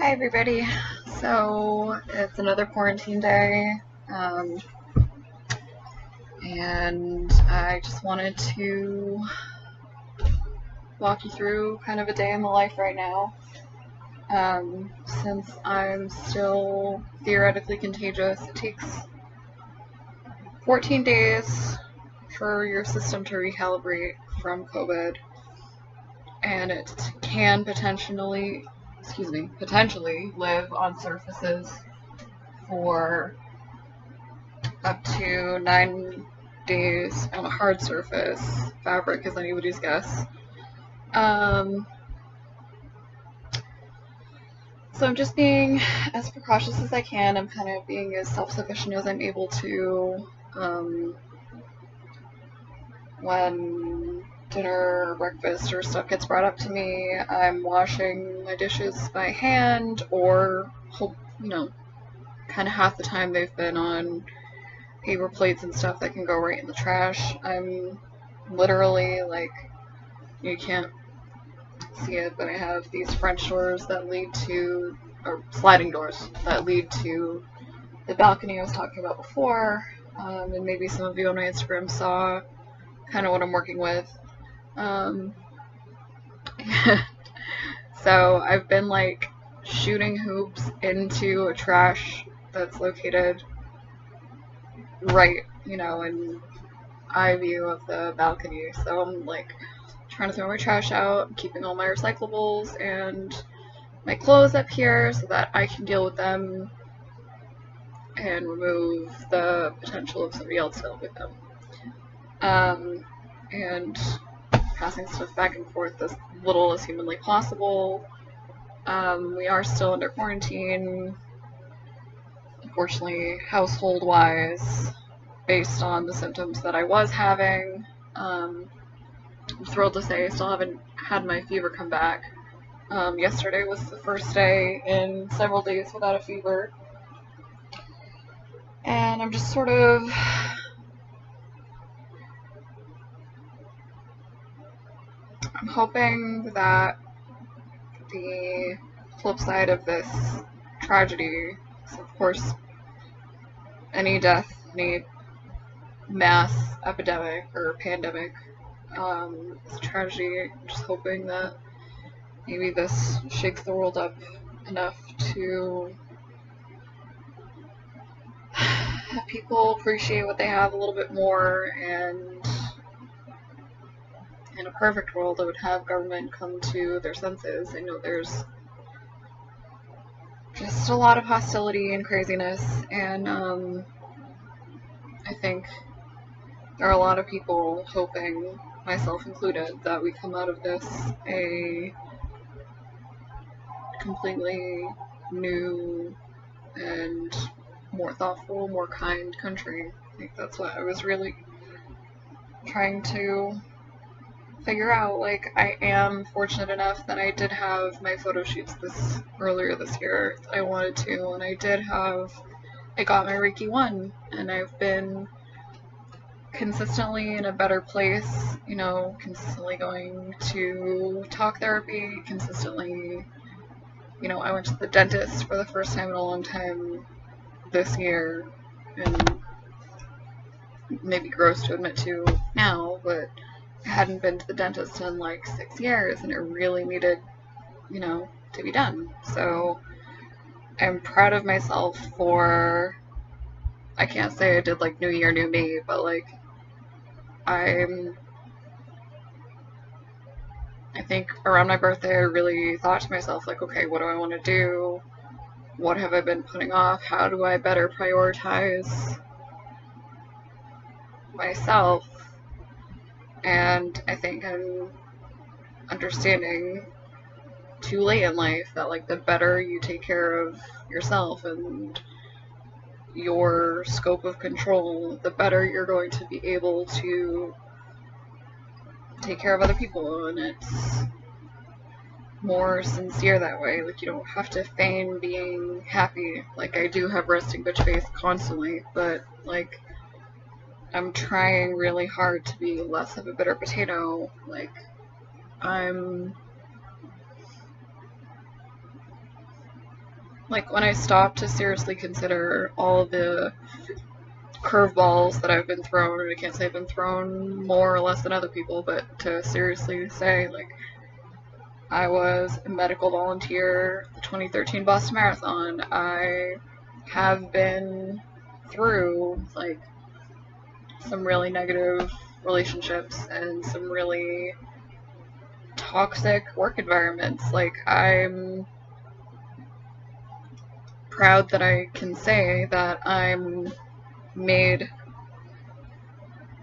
Hi everybody. So it's another quarantine day, um, and I just wanted to walk you through kind of a day in the life right now. Since I'm still theoretically contagious, it takes 14 days for your system to recalibrate from COVID, and it can potentially live on surfaces for up to 9 days on a hard surface. Fabric is anybody's guess. Um, so I'm just being as precautious as I can. I'm kind of being as self-sufficient as I'm able to. When dinner or breakfast or stuff gets brought up to me, I'm washing my dishes by hand or, kind of half the time they've been on paper plates and stuff that can go right in the trash. I'm literally like, you can't see it, but I have these French doors that lead to, or sliding doors that lead to the balcony I was talking about before. And maybe some of you on my Instagram saw kind of what I'm working with. So I've been like shooting hoops into a trash that's located right, in eye view of the balcony. So I'm like trying to throw my trash out, keeping all my recyclables and my clothes up here so that I can deal with them and remove the potential of somebody else dealing with them. And passing stuff back and forth as little as humanly possible. We are still under quarantine, unfortunately, household-wise, based on the symptoms that I was having. I'm thrilled to say I still haven't had my fever come back. Yesterday was the first day in several days without a fever. And I'm just sort of I'm hoping that the flip side of this tragedy is, of course, any death, any mass epidemic or pandemic, is a tragedy. I'm just hoping that maybe this shakes the world up enough to have people appreciate what they have a little bit more, and in a perfect world I would have government come to their senses. I know there's just a lot of hostility and craziness, and I think there are a lot of people hoping, myself included, that we come out of this a completely new and more thoughtful, more kind country. I think that's what I was really trying to figure out. Like, I am fortunate enough that I did have my photo shoots earlier this year. I wanted to, and I got my Reiki 1, and I've been consistently in a better place, consistently going to talk therapy, consistently, I went to the dentist for the first time in a long time this year, and maybe gross to admit to now, but I hadn't been to the dentist in like 6 years, and it really needed, to be done. So I'm proud of myself for, I can't say I did like New Year, New Me, but like I think around my birthday I really thought to myself, like, okay, what do I want to do? What have I been putting off? How do I better prioritize myself? And I think I'm understanding too late in life that like the better you take care of yourself and your scope of control, the better you're going to be able to take care of other people, and it's more sincere that way. Like, you don't have to feign being happy. Like, I do have resting bitch face constantly, but like I'm trying really hard to be less of a bitter potato. Like, I'm like, when I stop to seriously consider all of the curveballs that I've been thrown, and I can't say I've been thrown more or less than other people, but to seriously say, like, I was a medical volunteer at the 2013 Boston Marathon. I have been through, like, some really negative relationships and some really toxic work environments. Like, I'm proud that I can say that I'm made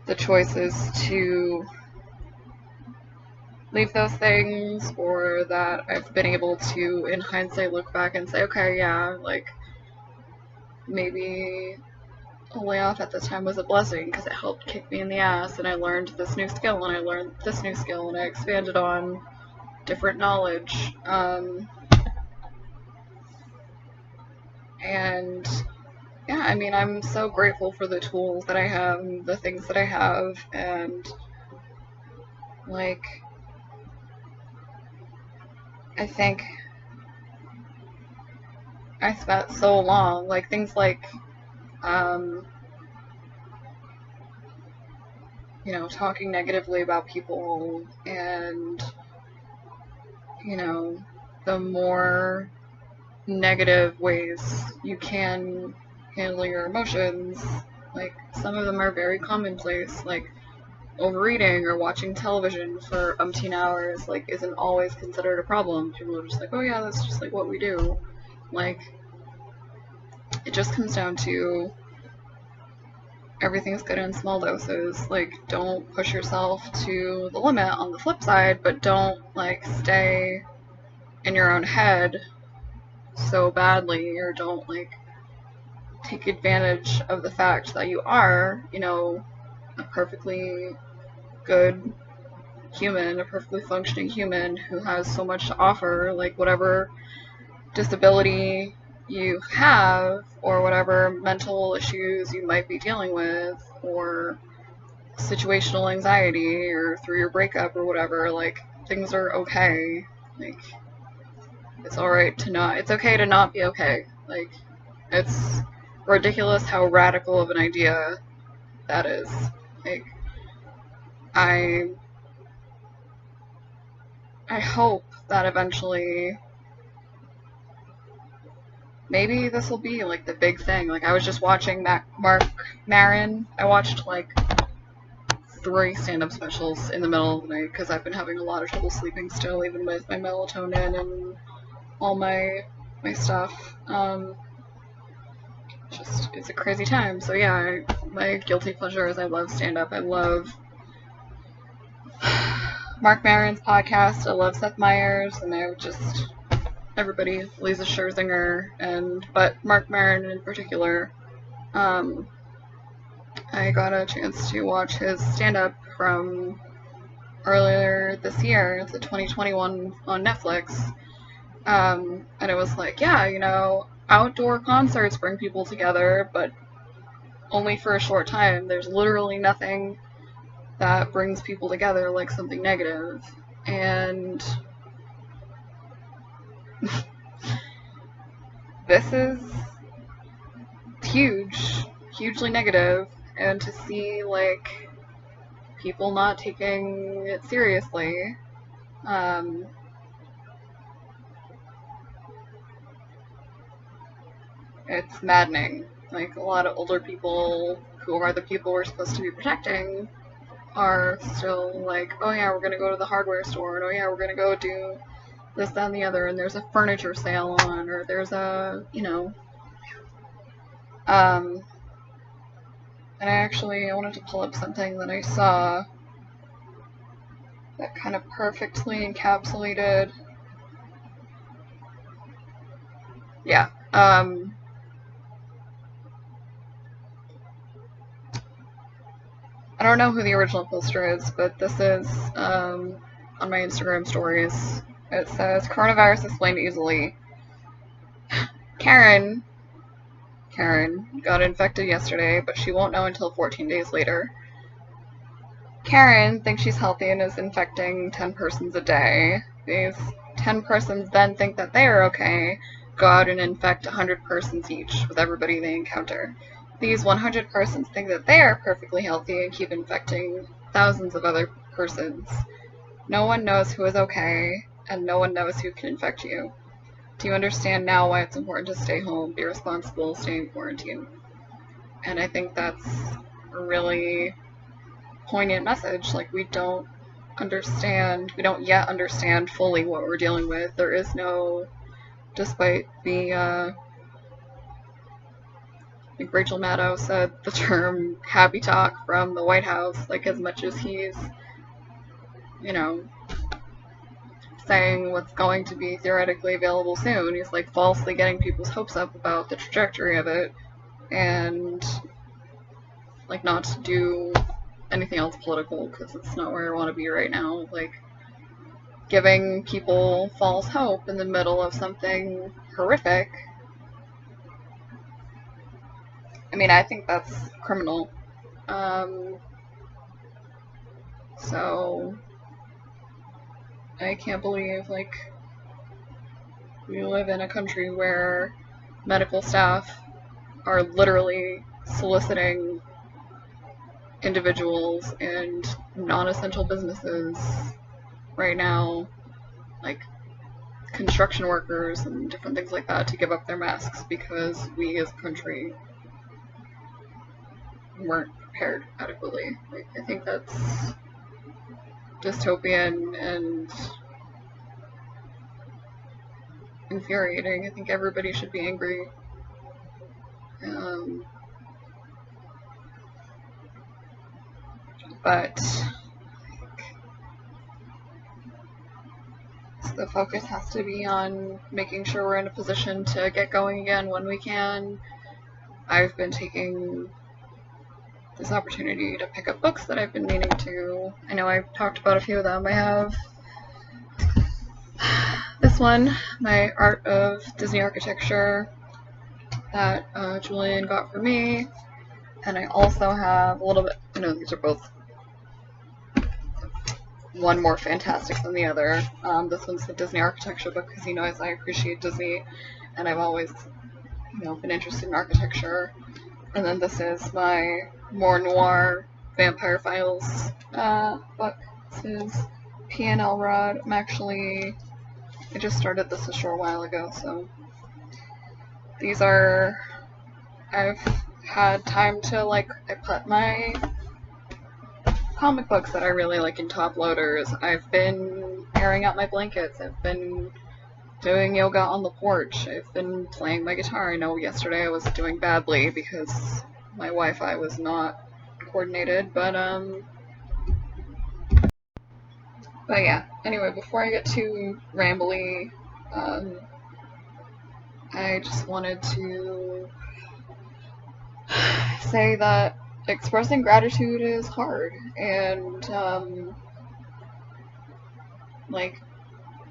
the choices to leave those things, or that I've been able to, in hindsight, look back and say, okay, yeah, like, maybe a layoff at the time was a blessing because it helped kick me in the ass, and I learned this new skill, and I learned this new skill, and I expanded on different knowledge. And yeah, I mean, I'm so grateful for the tools that I have, the things that I have, and like, I think I spent so long, like, things like, you know, talking negatively about people, and, you know, the more negative ways you can handle your emotions, like, some of them are very commonplace, like overeating or watching television for umpteen hours, like, isn't always considered a problem. People are just like, oh yeah, that's just like what we do. Like, it just comes down to everything's good in small doses. Like, don't push yourself to the limit on the flip side, but don't, like, stay in your own head so badly, or don't, like, take advantage of the fact that you are, you know, a perfectly good human, a perfectly functioning human who has so much to offer. Like, whatever disability you have, or whatever mental issues you might be dealing with, or situational anxiety, or through your breakup or whatever, like, things are okay. Like, it's alright to not, it's okay to not be okay. Like, it's ridiculous how radical of an idea that is. Like, I hope that eventually, maybe this will be, like, the big thing. Like, I was just watching Mark Maron. I watched, like, 3 stand-up specials in the middle of the night because I've been having a lot of trouble sleeping still, even with my melatonin and all my stuff. It's a crazy time. So yeah, my guilty pleasure is I love stand-up. I love Mark Maron's podcast. I love Seth Meyers, and everybody, Lisa Scherzinger, but Mark Maron in particular. I got a chance to watch his stand-up from earlier this year. It's a 2021 on Netflix. And it was like, yeah, you know, outdoor concerts bring people together, but only for a short time. There's literally nothing that brings people together like something negative. And this is hugely negative, and to see, like, people not taking it seriously, it's maddening. Like, a lot of older people who are the people we're supposed to be protecting are still like, oh yeah, we're gonna go to the hardware store, and oh yeah, we're gonna go do this, that, and the other, and there's a furniture sale on, or there's a, you know, and I wanted to pull up something that I saw that kind of perfectly encapsulated, yeah, I don't know who the original poster is, but this is, on my Instagram stories. It says, coronavirus explained easily. Karen got infected yesterday, but she won't know until 14 days later. Karen thinks she's healthy and is infecting 10 persons a day. These 10 persons then think that they are okay, go out and infect 100 persons each with everybody they encounter. These 100 persons think that they are perfectly healthy and keep infecting thousands of other persons. No one knows who is okay, and no one knows who can infect you. Do you understand now why it's important to stay home, be responsible, stay in quarantine? And I think that's a really poignant message. Like, we don't yet understand fully what we're dealing with. There is no, despite the, like Rachel Maddow said the term happy talk from the White House, like as much as he's, you know, saying what's going to be theoretically available soon, he's like falsely getting people's hopes up about the trajectory of it, and like not to do anything else political because it's not where I want to be right now. Like giving people false hope in the middle of something horrific. I mean, I think that's criminal. So I can't believe, like, we live in a country where medical staff are literally soliciting individuals and non-essential businesses right now, like construction workers and different things like that, to give up their masks because we as a country weren't prepared adequately. Like, I think that's dystopian and infuriating. I think everybody should be angry. But the focus has to be on making sure we're in a position to get going again when we can. I've been taking this opportunity to pick up books that I've been meaning to. I know I've talked about a few of them. I have this one, My Art of Disney Architecture, that Julian got for me, and I also have a little bit, I know these are both one more fantastic than the other. This one's the Disney Architecture book because he knows I appreciate Disney, and I've always, been interested in architecture. And then this is my more noir Vampire Files book. This is P&L Rod. I just started this a short while ago, so I've had time to, I put my comic books that I really like in top loaders. I've been airing out my blankets. I've been doing yoga on the porch. I've been playing my guitar. I know yesterday I was doing badly because my Wi-Fi was not coordinated, but yeah. Anyway, before I get too rambly, I just wanted to say that expressing gratitude is hard, and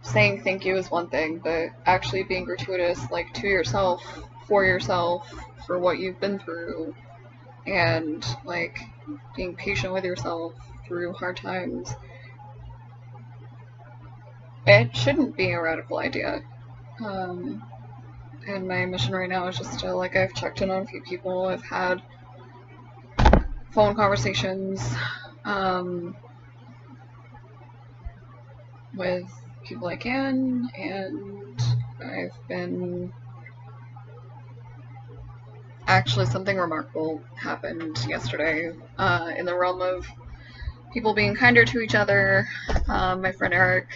saying thank you is one thing, but actually being gratuitous, to yourself, for what you've been through, and being patient with yourself through hard times, it shouldn't be a radical idea. And my mission right now is just to, I've checked in on a few people, I've had phone conversations with people I can, and I've been... Actually, something remarkable happened yesterday in the realm of people being kinder to each other. My friend Eric,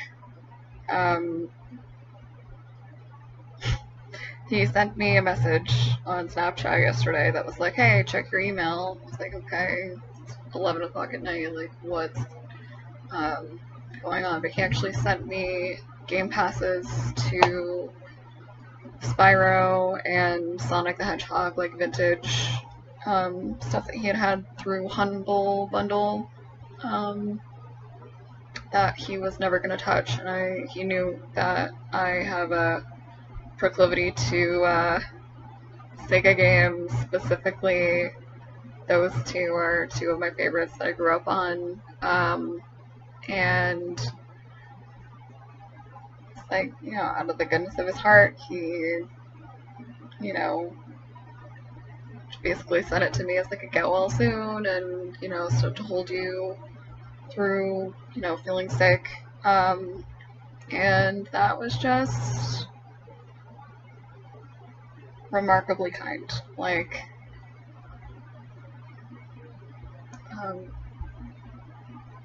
he sent me a message on Snapchat yesterday that was like, hey, check your email. I was like, okay, it's 11 o'clock at night, what's going on? But he actually sent me game passes to Spyro and Sonic the Hedgehog, vintage stuff that he had through Humble Bundle that he was never going to touch, and he knew that I have a proclivity to Sega games. Specifically, those two are two of my favorites that I grew up on, and like, you know, out of the goodness of his heart, he, you know, basically sent it to me as like a get well soon, and, you know, so to hold you through, you know, feeling sick. And that was just remarkably kind. Like,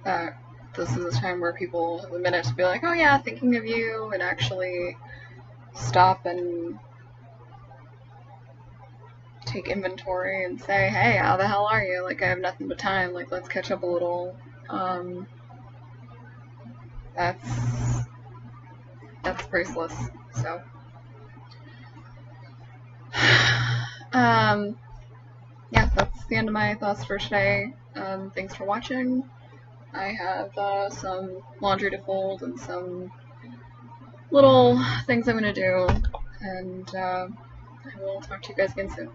that this is a time where people have a minute to be like, oh yeah, thinking of you, and actually stop and take inventory and say, hey, how the hell are you? Like, I have nothing but time. Like, let's catch up a little. That's priceless. So, yeah, that's the end of my thoughts for today. Thanks for watching. I have some laundry to fold and some little things I'm gonna do, and I will talk to you guys again soon.